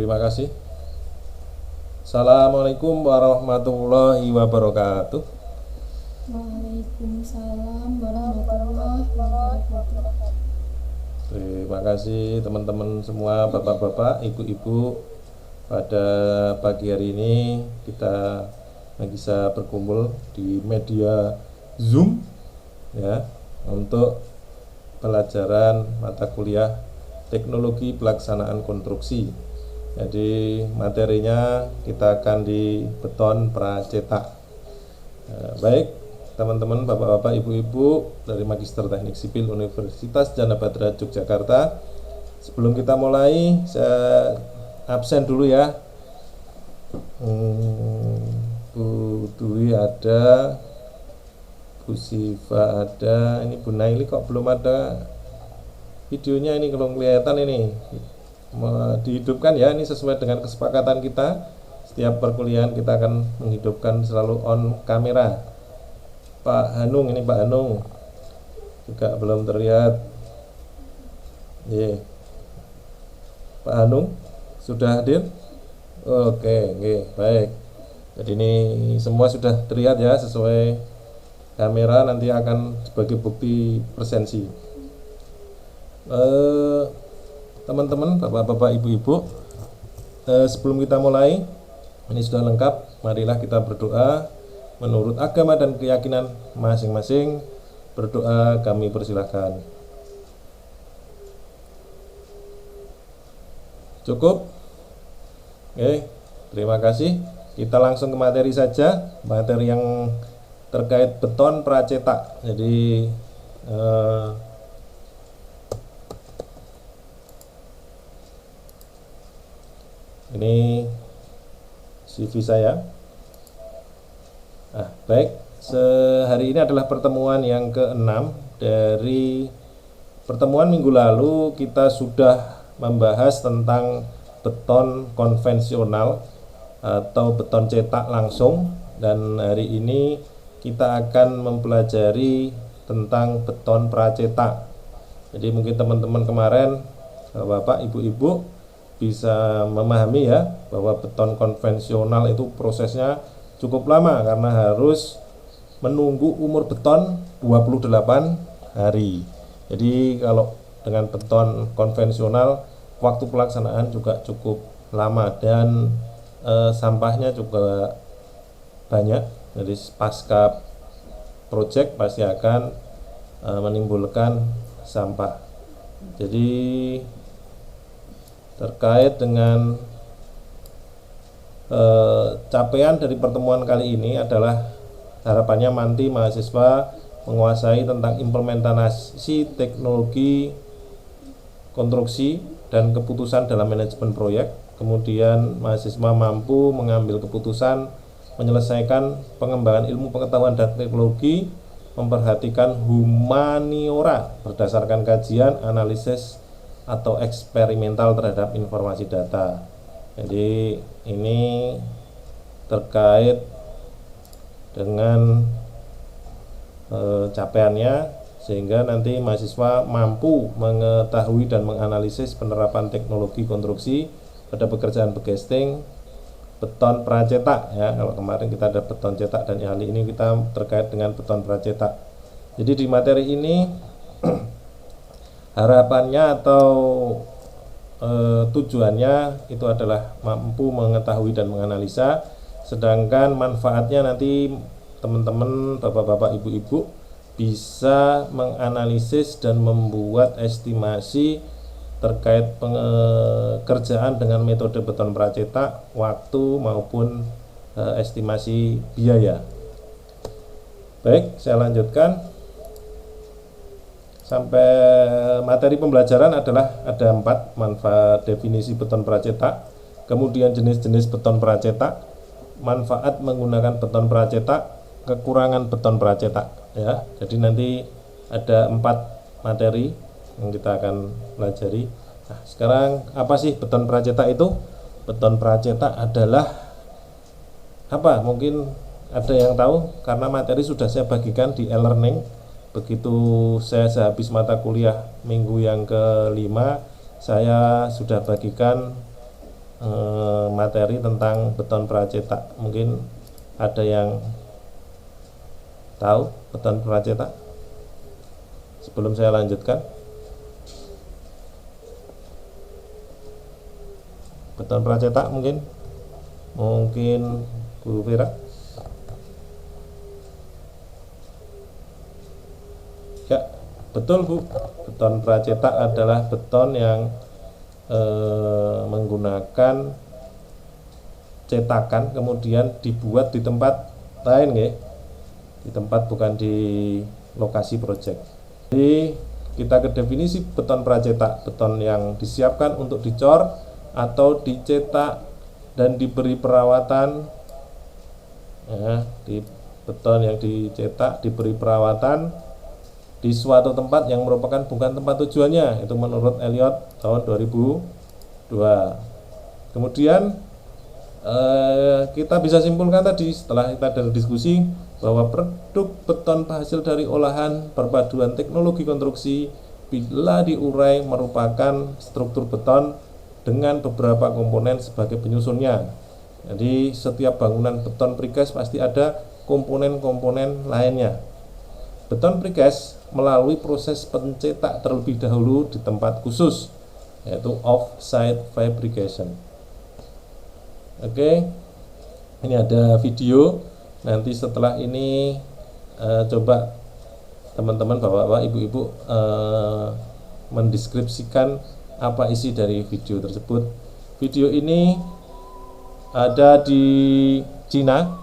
Terima kasih. Assalamualaikum warahmatullahi wabarakatuh. Waalaikumsalam warahmatullahi wabarakatuh. Terima kasih teman-teman semua, bapak-bapak, ibu-ibu. Pada pagi hari ini kita bisa berkumpul di media Zoom ya untuk pelajaran mata kuliah teknologi pelaksanaan konstruksi. Jadi materinya kita akan di beton pracetak. Baik teman-teman, bapak-bapak, ibu-ibu dari Magister Teknik Sipil Universitas Djana Batra Yogyakarta. Sebelum kita mulai, saya absen dulu ya. Bu Dwi ada, Bu Siva ada, ini Bu Naili kok belum ada videonya, ini kalau kelihatan ini dihidupkan ya, ini sesuai dengan kesepakatan kita. Setiap perkuliahan kita akan menghidupkan selalu on kamera. Pak Hanung, ini Pak Hanung juga belum terlihat. Pak Hanung sudah hadir? Oke, baik. Jadi ini semua sudah terlihat ya sesuai kamera, nanti akan sebagai bukti presensi. Teman-teman, bapak-bapak, ibu-ibu, sebelum kita mulai, ini sudah lengkap. Marilah kita berdoa menurut agama dan keyakinan masing-masing. Berdoa kami persilahkan. Cukup? Oke, terima kasih. Kita langsung ke materi saja, materi yang terkait beton pracetak. Jadi ini CV saya. Baik, hari ini adalah pertemuan yang ke-6. Dari pertemuan minggu lalu kita sudah membahas tentang beton konvensional atau beton cetak langsung, dan hari ini kita akan mempelajari tentang beton pracetak. Jadi mungkin teman-teman kemarin, bapak, ibu-ibu bisa memahami ya bahwa beton konvensional itu prosesnya cukup lama karena harus menunggu umur beton 28 hari. Jadi kalau dengan beton konvensional waktu pelaksanaan juga cukup lama dan sampahnya juga banyak. Jadi pasca project pasti akan menimbulkan sampah. Jadi terkait dengan capaian dari pertemuan kali ini adalah harapannya nanti mahasiswa menguasai tentang implementasi teknologi konstruksi dan keputusan dalam manajemen proyek. Kemudian mahasiswa mampu mengambil keputusan, menyelesaikan pengembangan ilmu pengetahuan dan teknologi, memperhatikan humaniora berdasarkan kajian, analisis atau eksperimental terhadap informasi data. Jadi ini terkait dengan capaiannya, sehingga nanti mahasiswa mampu mengetahui dan menganalisis penerapan teknologi konstruksi pada pekerjaan becasting beton pracetak ya. Kalau kemarin kita ada beton cetak dan kali ini kita terkait dengan beton pracetak. Jadi di materi ini harapannya atau tujuannya itu adalah mampu mengetahui dan menganalisa, sedangkan manfaatnya nanti teman-teman, bapak-bapak, ibu-ibu bisa menganalisis dan membuat estimasi terkait pekerjaan dengan metode beton pracetak, waktu maupun estimasi biaya. Baik, saya lanjutkan. Sampai materi pembelajaran adalah ada 4: manfaat definisi beton pracetak, kemudian jenis-jenis beton pracetak, manfaat menggunakan beton pracetak, kekurangan beton pracetak ya. Jadi nanti ada 4 materi yang kita akan pelajari. Nah, sekarang apa sih beton pracetak itu? Beton pracetak adalah apa? Mungkin ada yang tahu karena materi sudah saya bagikan di e-learning. Begitu saya sehabis mata kuliah minggu yang ke-5, saya sudah bagikan materi tentang beton pracetak. Mungkin ada yang tahu beton pracetak sebelum saya lanjutkan? Beton pracetak mungkin Bu Vera. Ya, betul Bu. Beton pracetak adalah beton yang menggunakan cetakan kemudian dibuat di tempat lain, nggih. Di tempat, bukan di lokasi proyek. Jadi kita ke definisi beton pracetak, beton yang disiapkan untuk dicor atau dicetak dan diberi perawatan, ya, di beton yang dicetak diberi perawatan di suatu tempat yang merupakan bukan tempat tujuannya, itu menurut Elliot tahun 2002. Kemudian kita bisa simpulkan tadi setelah kita dari diskusi bahwa produk beton hasil dari olahan perpaduan teknologi konstruksi bila diurai merupakan struktur beton dengan beberapa komponen sebagai penyusunnya. Jadi setiap bangunan beton precast pasti ada komponen-komponen lainnya. Beton precast melalui proses pencetak terlebih dahulu di tempat khusus, yaitu off-site fabrication. Oke, ini ada video. Nanti setelah ini coba teman-teman, bapak-bapak, ibu-ibu mendeskripsikan apa isi dari video tersebut. Video ini ada di Cina,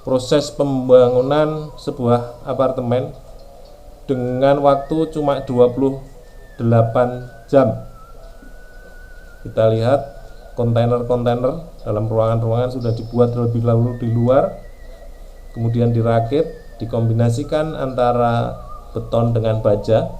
proses pembangunan sebuah apartemen dengan waktu cuma 28 jam. Kita lihat kontainer-kontainer dalam ruangan-ruangan sudah dibuat terlebih dahulu di luar, kemudian dirakit, dikombinasikan antara beton dengan baja.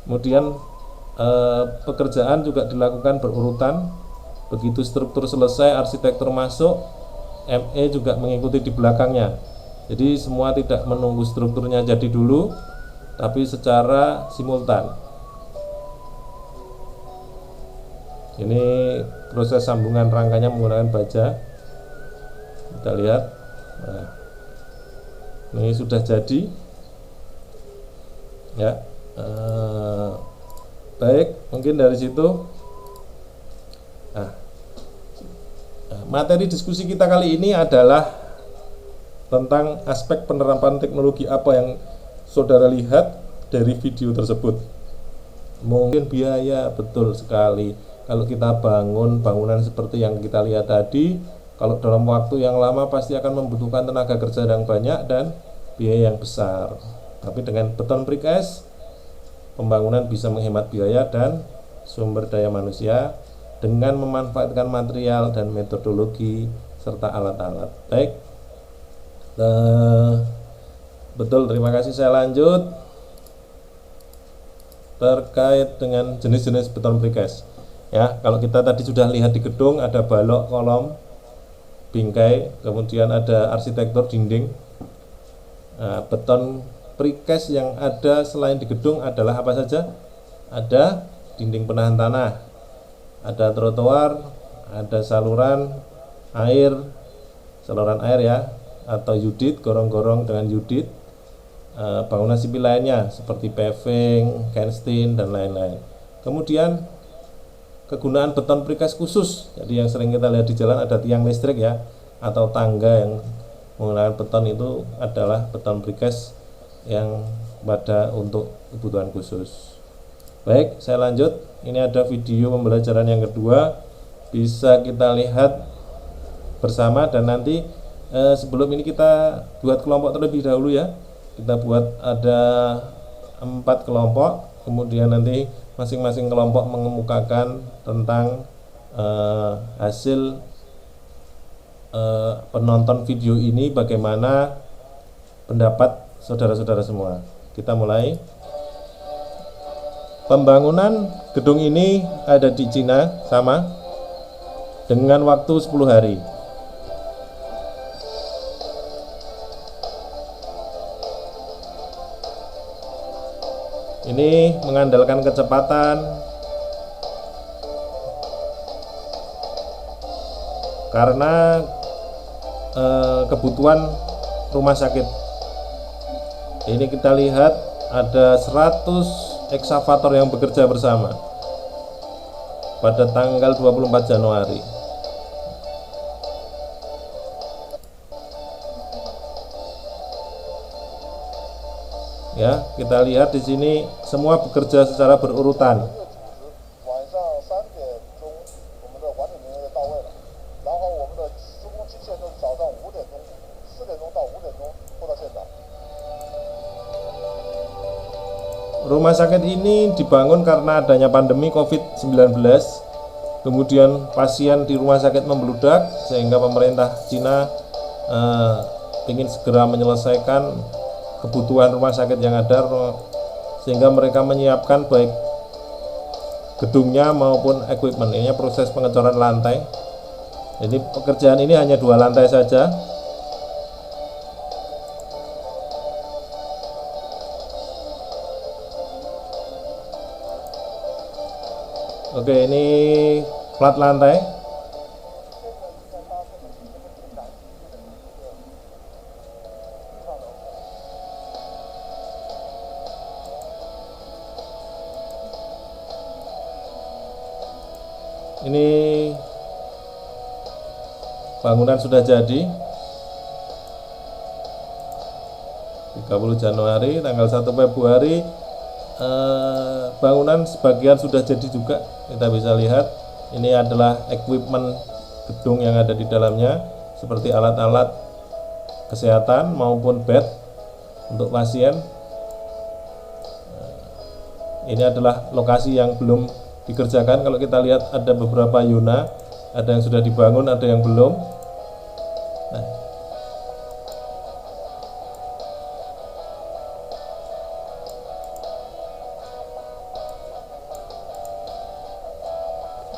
Kemudian pekerjaan juga dilakukan berurutan. Begitu struktur selesai, arsitektur masuk, ME juga mengikuti di belakangnya. Jadi semua tidak menunggu strukturnya jadi dulu, tapi secara simultan. Ini proses sambungan rangkanya menggunakan baja. Kita lihat. Nah, ini sudah jadi. Ya. Baik, mungkin dari situ. Materi diskusi kita kali ini adalah tentang aspek penerapan teknologi apa yang saudara lihat dari video tersebut. Mungkin biaya, betul sekali. Kalau kita bangun bangunan seperti yang kita lihat tadi, kalau dalam waktu yang lama pasti akan membutuhkan tenaga kerja yang banyak dan biaya yang besar. Tapi dengan beton precast, pembangunan bisa menghemat biaya dan sumber daya manusia dengan memanfaatkan material dan metodologi serta alat-alat. Baik, betul, terima kasih. Saya lanjut terkait dengan jenis-jenis beton precast. Ya, kalau kita tadi sudah lihat di gedung ada balok, kolom, bingkai, kemudian ada arsitektur dinding. Nah, beton precast yang ada selain di gedung adalah apa saja? Ada dinding penahan tanah, ada trotoar, ada saluran air ya, atau yudit, gorong-gorong dengan yudit, bangunan sipil lainnya seperti paving, canstin, dan lain-lain. Kemudian kegunaan beton precast khusus, jadi yang sering kita lihat di jalan ada tiang listrik ya, atau tangga yang menggunakan beton, itu adalah beton precast yang pada untuk kebutuhan khusus. Baik, saya lanjut. Ini ada video pembelajaran yang kedua, bisa kita lihat bersama. Dan nanti sebelum ini kita buat kelompok terlebih dahulu ya. Kita buat ada 4 kelompok, kemudian nanti masing-masing kelompok mengemukakan tentang hasil penonton video ini, bagaimana pendapat saudara-saudara semua. Kita mulai. Pembangunan gedung ini ada di Cina, sama dengan waktu 10 hari. Ini mengandalkan kecepatan karena kebutuhan rumah sakit. Ini kita lihat ada 100 ekskavator yang bekerja bersama pada tanggal 24 Januari. Ya, kita lihat di sini semua bekerja secara berurutan. Rumah sakit ini dibangun karena adanya pandemi COVID-19. Kemudian pasien di rumah sakit membludak sehingga pemerintah Cina ingin segera menyelesaikan kebutuhan rumah sakit yang ada, sehingga mereka menyiapkan baik gedungnya maupun equipment. Ini proses pengecoran lantai. Jadi pekerjaan ini hanya 2 lantai saja. Oke, ini plat lantai. Ini bangunan sudah jadi 30 Januari, tanggal 1 Februari bangunan sebagian sudah jadi juga. Kita bisa lihat ini adalah equipment gedung yang ada di dalamnya, seperti alat-alat kesehatan maupun bed untuk pasien. Ini adalah lokasi yang belum dikerjakan. Kalau kita lihat ada beberapa yuna, ada yang sudah dibangun, ada yang belum. Nah,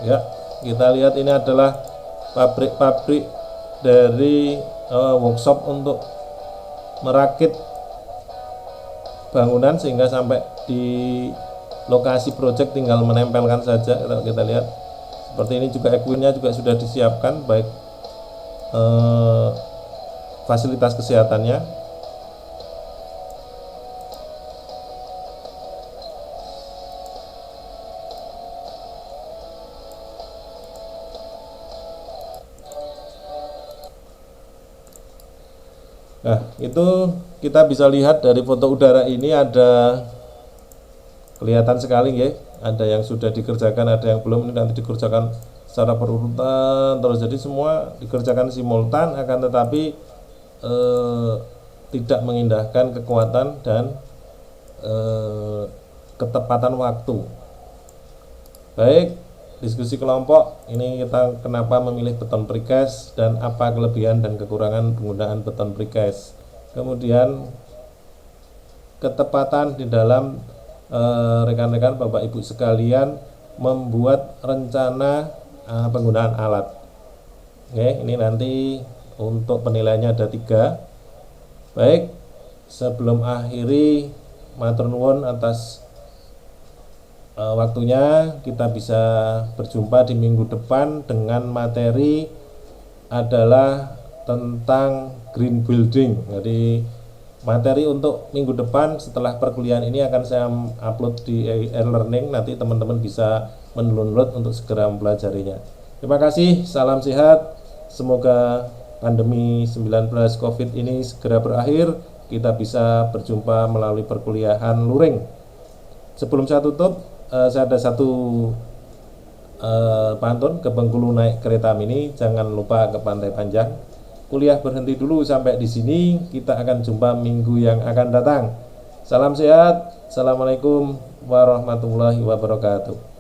ya, kita lihat ini adalah pabrik-pabrik dari workshop untuk merakit bangunan sehingga sampai di lokasi proyek tinggal menempelkan saja. Kita lihat seperti ini juga equipmentnya juga sudah disiapkan, baik fasilitas kesehatannya. Nah, itu kita bisa lihat dari foto udara ini ada kelihatan sekali ya, ada yang sudah dikerjakan, ada yang belum. Ini nanti dikerjakan secara berurutan terus, jadi semua dikerjakan simultan, akan tetapi tidak mengindahkan kekuatan dan ketepatan waktu. Baik, diskusi kelompok ini kita kenapa memilih beton precast dan apa kelebihan dan kekurangan penggunaan beton precast. Kemudian ketepatan di dalam rekan-rekan Bapak Ibu sekalian membuat rencana penggunaan alat. Oke, ini nanti untuk penilaiannya ada 3. Baik, sebelum akhiri matur nuwun atas waktunya. Kita bisa berjumpa di minggu depan dengan materi adalah tentang green building. Jadi materi untuk minggu depan setelah perkuliahan ini akan saya upload di e-learning, nanti teman-teman bisa mendownload untuk segera mempelajarinya. Terima kasih, salam sehat, semoga pandemi 19 COVID ini segera berakhir, kita bisa berjumpa melalui perkuliahan luring. Sebelum saya tutup, saya ada satu pantun, ke Bengkulu naik kereta mini, jangan lupa ke Pantai Panjang. Kuliah berhenti dulu sampai di sini. Kita akan jumpa minggu yang akan datang. Salam sehat. Assalamualaikum warahmatullahi wabarakatuh.